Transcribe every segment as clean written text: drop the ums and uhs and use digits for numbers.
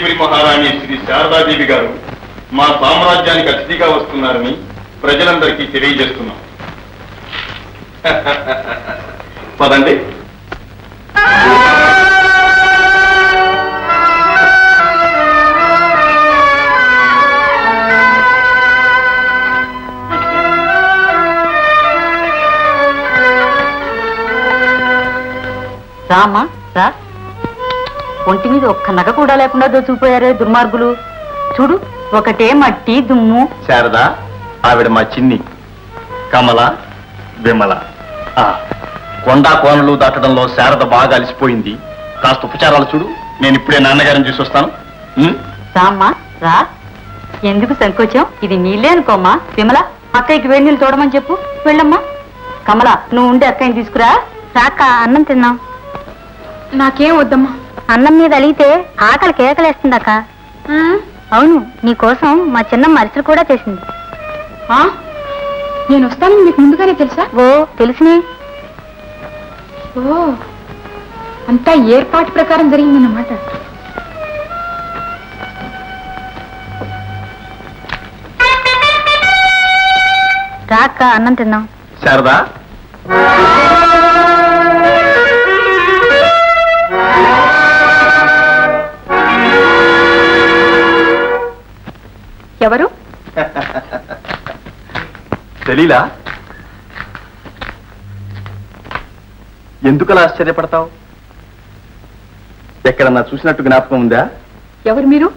రాజేశ్వరి మహారాణి శ్రీ శారదాదేవి గారు మా సామ్రాజ్యానికి అతిథిగా వస్తున్నారని ప్రజలందరికీ తెలియజేస్తున్నాం. పదండి. రామా రా. ఒంటి మీద ఒక్క నగ కూడా లేకుండా దోచుకుపోయారే దుర్మార్గులు. చూడు, ఒకటే మట్టి దుమ్ము. శారద, ఆవిడ మా చిన్ని కమల విమల. కొండా కోనలు దాటడంలో శారద బాగా అలసిపోయింది. కాస్త ఉపచారాలు చూడు. నేను ఇప్పుడే నాన్నగారిని చూసి వస్తాను. రామ్మా రా. ఎందుకు సంకోచం? ఇది నీళ్ళే అనుకోమ్మా. విమల, అక్కయ్యకి వేడి నీళ్ళు తోడమని చెప్పు. వెళ్ళమ్మా. కమల, నువ్వు ఉండి అక్కయ్యని తీసుకురా. రాక అన్నం తిన్నాం. నాకేం వద్దమ్మా. అన్నం మీద అలిగితే ఆకలి కేకలేస్తుందక్క. అవును, నీకోసం మా చిన్నమ్మ అరిసెలు కూడా చేసింది. నేను వస్తానని మీకు ముందుగానే తెలుసా? ఓ తెలుసునే. ఓ, అంతా ఏర్పాటు ప్రకారం జరిగిందన్నమాట. రాక అన్నం తిన్నాం. శారదా, ఎవరు? తెలీలా? ఎందుకలా ఆశ్చర్యపడతావు? ఎక్కడన్నా చూసినట్టు జ్ఞాపకం ఉందా? ఎవరు మీరు?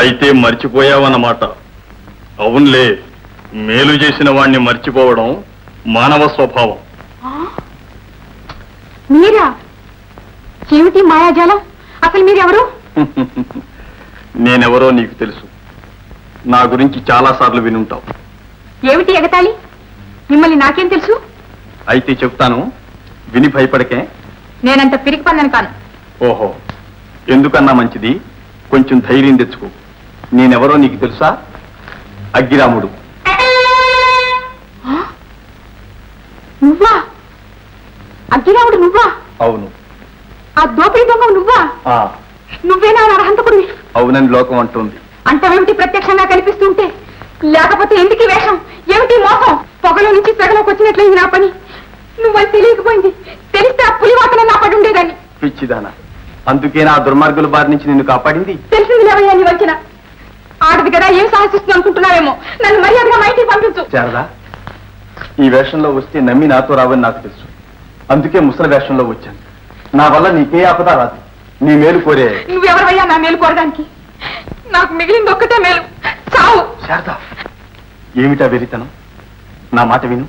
అయితే మర్చిపోయావన్నమాట. అవునులే, మేలు చేసిన వాణ్ణి మర్చిపోవడం మానవ స్వభావం. మీరా? ఏమిటి మాయాజాలం? అసలు మీరెవరు? నేనెవరో నీకు తెలుసు. నా గురించి చాలా సార్లు వినుంటావు. ఏమిటి ఎగతాళి? మిమ్మల్ని నాకేం తెలుసు? అయితే చెప్తాను, విని భయపడకే. నేనంత పిరికి పందని కాను. ఓహో, ఎందుకన్నా మంచిది, కొంచెం ధైర్యం తెచ్చుకో. నేనెవరో నీకు తెలుసా? అగ్గిరాముడు. నువ్వా? అగ్గిరాముడు నువ్వా? అవును. ఆ దోపిడీ దొంగ నువ్వా? నువ్వేనా అర్హంతకుడివి? అవునని లోకం అంటుంది. అంటవేమిటి ప్రత్యక్షంగా కనిపిస్తుంటే? లేకపోతే ఎందుకు ఈ వేషం? ఏమిటి మోసం? పొగలో నుంచి సెగలోకి వచ్చినట్లయింది నా పని. నువ్వని తెలియకపోయింది. తెలిస్తే ఆ పులివాతన నా పడి ఉండేదాన్ని. పిచ్చిదానా, అందుకే నా దుర్మార్గుల బారి నుంచి నిన్ను కాపాడింది. తెలిసింది లేవయ్యా నీ వచ్చిన. ఆడది కదా, ఏం సాహసిస్తుంది అనుకుంటున్నావేమో. నన్ను మర్యాదగా మా ఇంటికి పంపించు. శారదా, ఈ వేషంలో వస్తే నమ్మి నాతో రావని నాకు తెలుసు. అందుకే ముసలి వేషంలో వచ్చాను. నా వల్ల నీకే ఆపద రాదు. నీ మేలు కోరే. నువ్వెవరవయ్యా నా మేలు కోరడానికి? నాకు మిగిలింది ఒక్కటే మేలు, చావు. శారదా, ఏమిటా వెరితనం? నా మాట విను.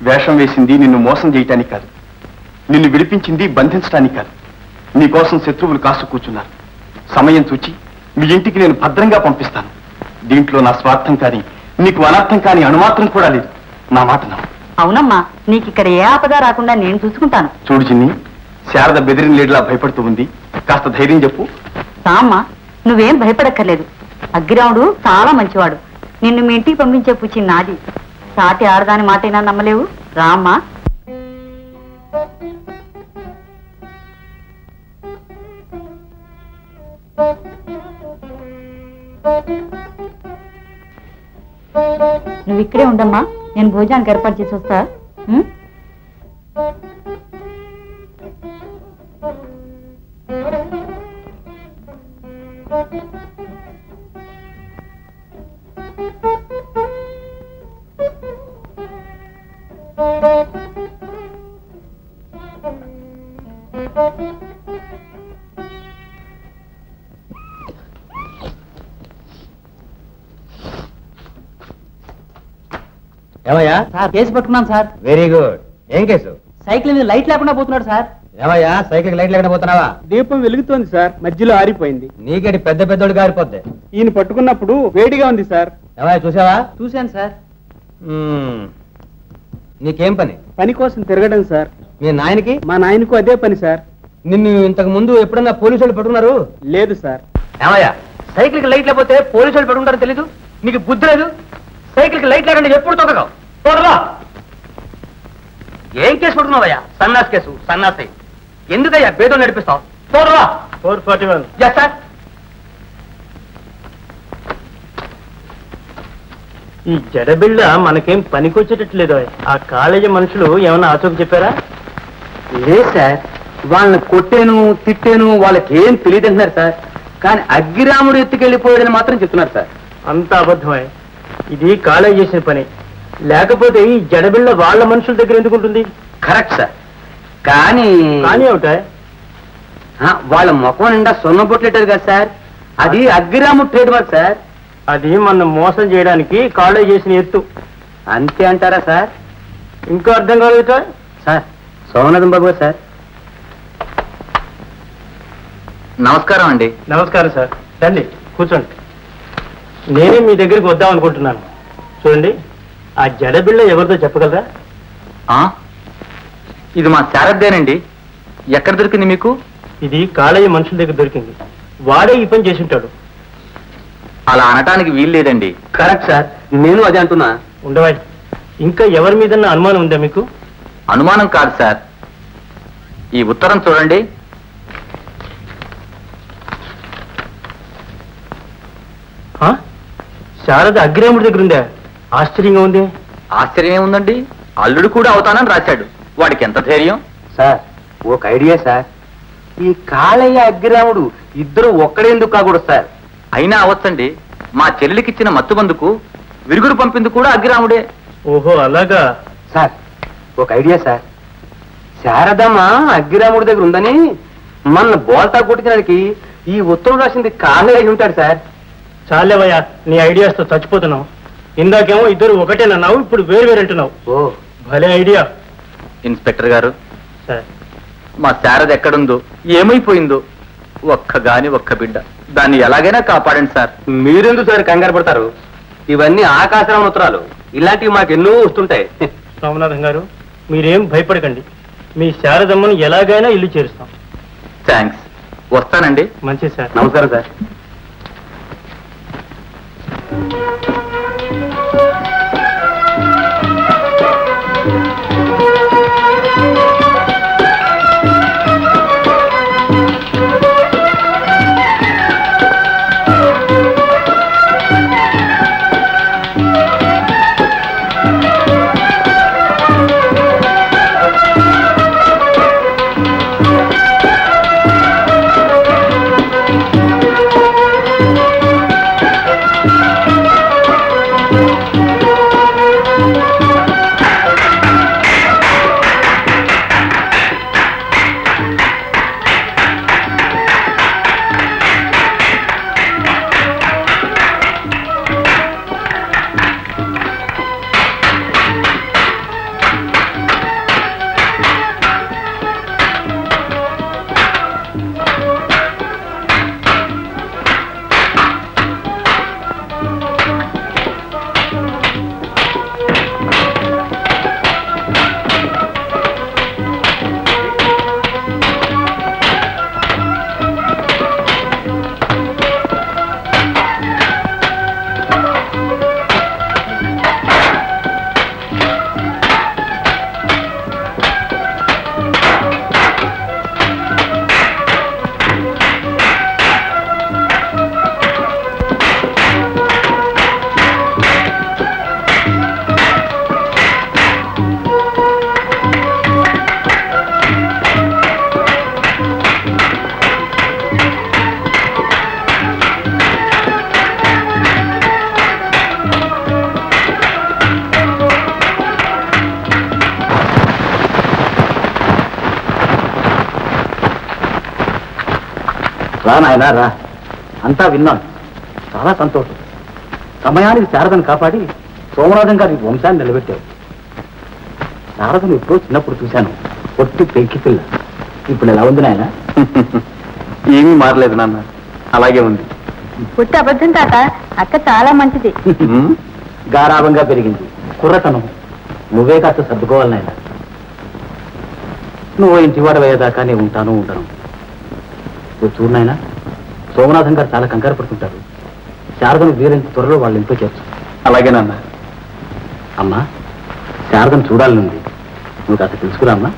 వేషం వేసింది నిన్ను మోసం చేయటానికి కాదు, నిన్ను విడిపించింది బంధించడానికి కాదు. నీకోసం శత్రువులు కాసు కూర్చున్నారు. సమయం చూచి మీ ఇంటికి నేను భద్రంగా పంపిస్తాను. దీంట్లో నా స్వార్థం కానీ నీకు అనర్థం కానీ అనుమాత్రం కూడా లేదు. నా మాట నమ్ము. అవునమ్మా, నీకు ఇక్కడ ఏ ఆపద రాకుండా నేను చూసుకుంటాను. చూడు చిన్ని, శారద బెదిరిన లేడిలా భయపడుతూ ఉంది. కాస్త ధైర్యం చెప్పు. రామ్మా, నువ్వేం భయపడక్కర్లేదు. అగ్గిరాముడు చాలా మంచివాడు. నిన్ను మీ ఇంటికి పంపించే పుచ్చి నాది. సాటి ఆడదాని మాటైనా నమ్మలేవు. రామ్మా. నువ్వు ఇక్కడే ఉండమ్మా, నేను భోజనానికి ఏర్పాటు చేసి వస్తా. ఏమయ్యా? సార్, కేసు పట్టుకున్నాను సార్. Very good. ఏం కేసు? సైకిల్ మీద లైట్ లేకుండా పోతున్నాడు సార్. ఏమయ్యా, సైకిల్ లైట్ లేకుండా పోతున్నావా? దీపం వెలుగుతోంది సార్, మధ్యలో ఆరిపోయింది. నీకేటి పెద్ద పెద్దోడు గారిపోద్ది. ఈయన పట్టుకున్నప్పుడు వేడిగా ఉంది సార్. ఏమయ్యా, చూసావా? చూశాను సార్. నీకేం పని? పని కోసం తిరగడం సార్. మీ నాయనకి? మా నాయనకు అదే పని సార్. నిన్ను ఇంతకు ముందు ఎప్పుడన్నా పోలీసు వాళ్ళు పట్టుకున్నారు? లేదు సార్. ఏమయ్యా, సైకిల్ కి లైట్ లేకపోతే పోలీసు వాళ్ళు పట్టుకుంటారో తెలీదు? నీకు బుద్ధి లేదు? సైకిల్ కి లైట్ లేకుండా ఎప్పుడు తొక్కగా తోడగా. ఏం కేసు పడుతున్నావయ్యా? సన్నాసి కేసు. సన్నాసి ఎందుకయ్యా బేదోళ్ళు నడిపిస్తావు? చూడరా 441. Yes sir. ఈ జడబిళ్ళ మనకేం పనికొచ్చేటట్లేదు. ఆ కాలేజీ మనుషులు ఏమన్నా ఆచోకు చెప్పారా? లేదు సార్, వాళ్ళని కొట్టాను తిట్టాను వాళ్ళకి ఏం తెలియదు అంటున్నారు సార్. కానీ అగ్గిరాముడు ఎత్తుకెళ్ళిపోయాడని మాత్రం చెప్తున్నారు సార్. అంత అబద్ధమే. ఇది కాలేజ్ చేసిన పని. లేకపోతే ఈ జడబిళ్ళ వాళ్ళ మనుషుల దగ్గర ఎందుకు ఉంటుంది? Correct sir. కానీ కానీ ఏమిటా? వాళ్ళ ముఖం నిండా సున్నం పొట్లేటారు కదా సార్, అది అగ్గిరాముడు ట్రేడ్ మార్క్ సార్. అది మనం మోసం చేయడానికి కాలేజ్ చేసిన ఎత్తు. అంతే అంటారా సార్? ఇంకా అర్థం కాలేదుట సార్, సోమనాథం బాబు సార్. నమస్కారం అండి. నమస్కారం సార్. రండి కూర్చోండి. నేనే మీ దగ్గరికి వద్దాం అనుకుంటున్నాను. చూడండి, ఆ జడబిళ్ళ ఎవరితో చెప్పగలరా? ఇది మా శారదేనండి. ఎక్కడ దొరికింది మీకు? ఇది కాలేజీ మనుషుల దగ్గర దొరికింది. వాడే ఈ పని చేసి ఉంటాడు. అలా అనటానికి వీలు లేదండి. కరెక్ట్ సార్, నేను అదే అంటున్నా. ఉండవాయి. ఇంకా ఎవరి మీద అనుమానం ఉందా మీకు? అనుమానం కాదు సార్, ఈ ఉత్తరం చూడండి. శారద అగ్రేముడి దగ్గర ఉందా? ఆశ్చర్యంగా ఉంది. ఆశ్చర్యం ఏముందండి, అల్లుడు కూడా అవుతానని రాశాడు. వాడికి ఎంత ధైర్యం. సార్, ఒక ఐడియా సార్. ఈ కాళయ్య అగ్గిరాముడు ఇద్దరు ఒక్కడేందుకు కాకూడదు సార్? అయినా అవచ్చండి. మా చెల్లికిచ్చిన మత్తుబందుకు విరుగుడు పంపింది కూడా అగ్గిరాముడే. ఓహో అలాగా. సార్, ఒక ఐడియా సార్. శారదమ్మ అగ్గిరాముడి దగ్గర ఉందని మన బోల్తా కొట్టించడానికి ఈ ఉత్తరం రాసింది కాళయ్య ఉంటాడు సార్. చాలేవయ్యా, నీ ఐడియాస్ తో చచ్చిపోతున్నావు. ఇందాకేమో ఇద్దరు ఒకటేనన్నావు, ఇప్పుడు వేరు వేరు అంటున్నావు. ఓ, భలే ఐడియా. ఇన్స్పెక్టర్ గారు, సార్, మా శారద ఎక్కడుందో, ఏమైపోయిందో, ఒక్క బిడ్డ, దాన్ని ఎలాగైనా కాపాడండి సార్. మీరెందుకు సార్ కంగారు పడతారు? ఇవన్నీ ఆకాశరామ ఉత్తరాలు. ఇలాంటివి మాకు ఎన్నో వస్తుంటాయి. రామనాథం గారు, మీరేం భయపడకండి. మీ శారదమ్మను ఎలాగైనా ఇల్లు చేరుస్తాం. థ్యాంక్స్. వస్తానండి. మంచిది సార్. నమస్కారం సార్. రా నాయనా రా. అంతా విన్నాను, చాలా సంతోషం. సమయానికి శారదను కాపాడి సోమనాథం గారి వంశాన్ని నిలబెట్టావు. శారదను ఎప్పుడో చిన్నప్పుడు చూశాను, పొట్టి పెంకి పిల్ల. ఇప్పుడు ఎలా ఉంది నాయన? ఏమీ మారలేదు నాన్న, అలాగే ఉంది. పుట్టి అబద్ధం తాత, అక్క చాలా మంచిది. గారాభంగా పెరిగింది, కుర్రతనం. నువ్వే కాస్త సర్దుకోవాలి నాయన. నువ్వు ఇంటివాడ వేయదాకా నేను ఉంటాను ఉండను. నువ్వు చూడు నాయన, సోమనాథం గారు చాలా కంగారు పడుతుంటారు. శారదను వీరంత త్వరలో వాళ్ళ ఇంట్లో చేర్చు. అలాగే నాన్న. అమ్మా, శారదను చూడాలనుంది, నువ్వు కాస్త తెలుసుకురా అమ్మా.